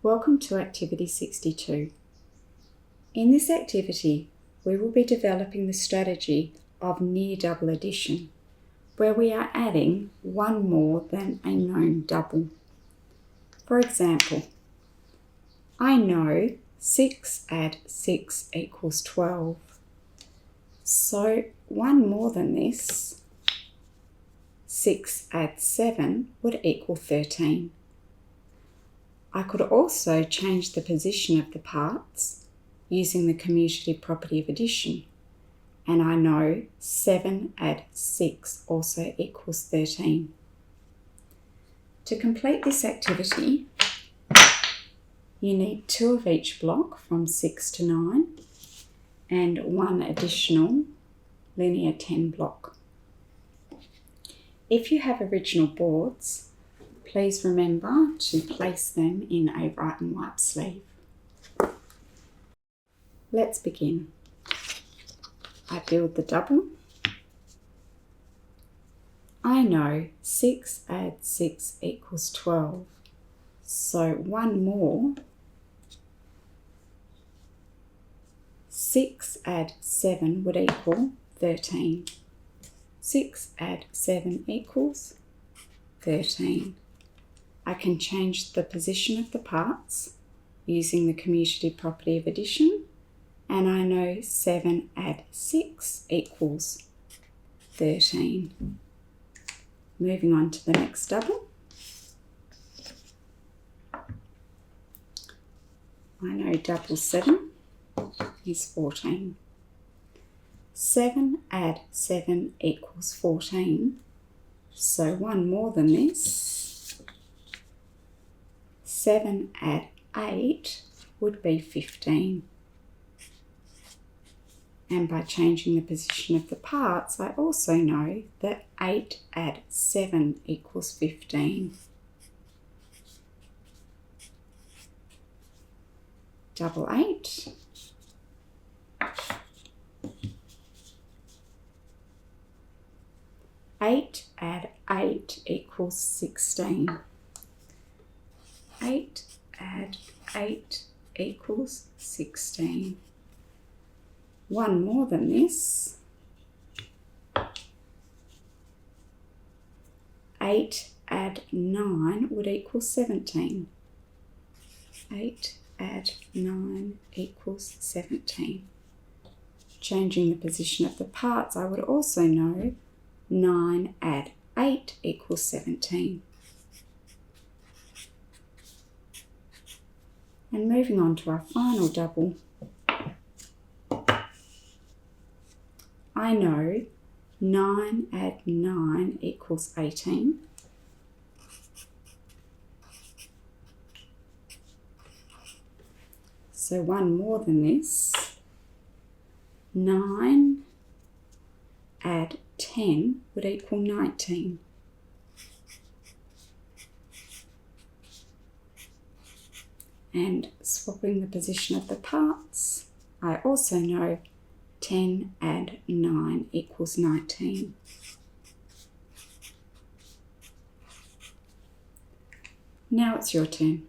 Welcome to Activity 62. In this activity, we will be developing the strategy of near double addition, where we are adding one more than a known double. For example, I know 6 add 6 equals 12. So one more than this, 6 add 7 would equal 13. I could also change the position of the parts using the commutative property of addition, and I know 7 add 6 also equals 13. To complete this activity, you need 2 of each block from 6 to 9 and 1 additional linear 10 block. If you have original boards, please remember to place them in a write and wipe sleeve. Let's begin. I build the double. I know 6 add 6 equals 12. So one more, 6 add 7 would equal 13. 6 add 7 equals 13. I can change the position of the parts using the commutative property of addition, and I know 7 add 6 equals 13. Moving on to the next double. I know double 7 is 14. 7 add 7 equals 14. So one more than this, 7 add 8 would be 15. And by changing the position of the parts, I also know that 8 add 7 equals 15. Double 8. Eight add 8 equals 16. 8 add 8 equals 16. One more than this. 8 add 9 would equal 17. 8 add 9 equals 17. Changing the position of the parts, I would also know 9 add 8 equals 17. And moving on to our final double, I know 9 add 9 equals 18. So one more than this, 9 add 10 would equal 19. And swapping the position of the parts, I also know 10 add 9 equals 19. Now it's your turn.